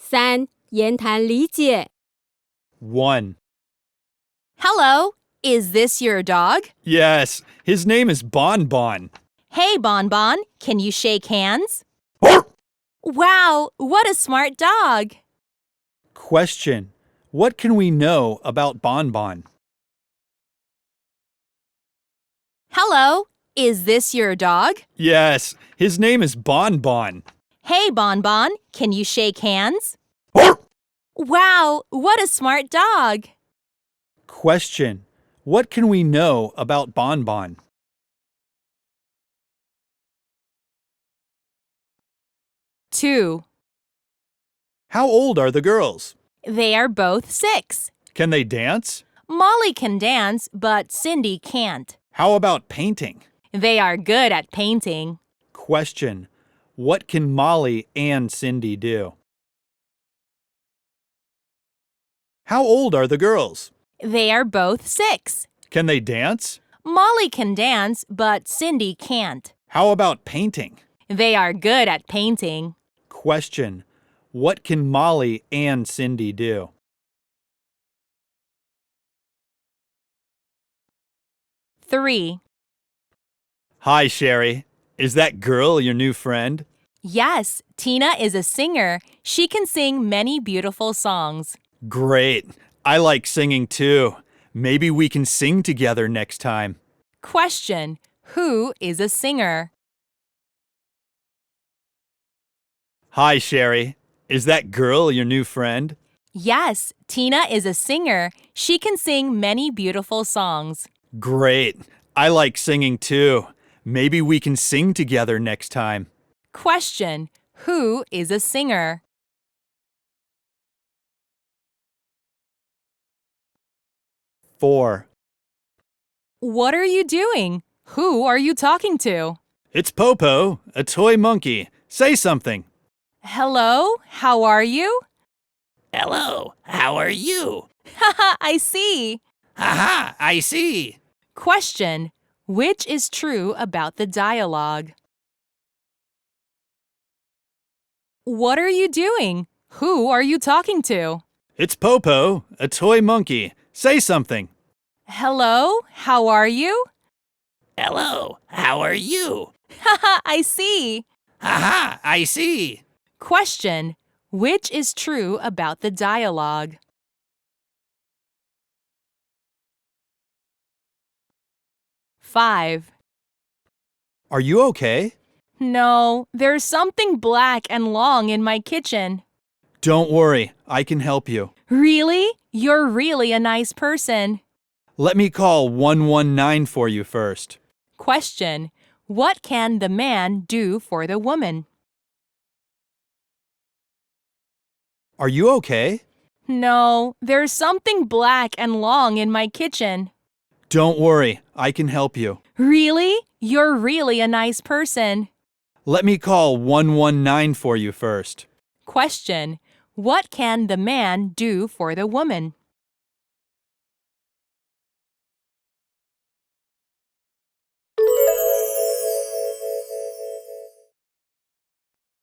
3. 言谈理解 1. Hello, is this your dog? Yes, his name is Bon Bon. Hey, Bon Bon, can you shake hands? Wow, what a smart dog! Question. What can we know about Bon Bon? Hello, is this your dog? Yes, his name is Bon Bon. Hey, Bon Bon, can you shake hands? Wow, what a smart dog! Question. What can we know about Bon Bon? Two. How old are the girls? They are both 6. Can they dance? Molly can dance, but Cindy can't. How about painting? They are good at painting. Question. What can Molly and Cindy do? How old are the girls? They are both 6. Can they dance? Molly can dance, but Cindy can't. How about painting? They are good at painting. Question. What can Molly and Cindy do? Three. Hi, Sherry. Is that girl your new friend? Yes, Tina is a singer. She can sing many beautiful songs. Great. I like singing too. Maybe we can sing together next time. Question. Who is a singer? Hi, Sherry. Is that girl your new friend? Yes, Tina is a singer. She can sing many beautiful songs. Great. I like singing too. Maybe we can sing together next time. Question. Who is a singer? 4. What are you doing? Who are you talking to? It's Popo, a toy monkey. Say something. Hello, how are you? Hello, how are you? Haha, I see. Haha, I see. Question. Which is true about the dialogue? What are you doing? Who are you talking to? It's Popo, a toy monkey. Say something. Hello, how are you? Hello, how are you? Haha, I see. Haha, I see. Question. Which is true about the dialogue? Five. Are you okay? No, there's something black and long in my kitchen. Don't worry, I can help you. Really? You're really a nice person. Let me call 119 for you first. Question. What can the man do for the woman? Are you okay? No, there's something black and long in my kitchen. Don't worry, I can help you. Really? You're really a nice person. Let me call 119 for you first. Question. What can the man do for the woman?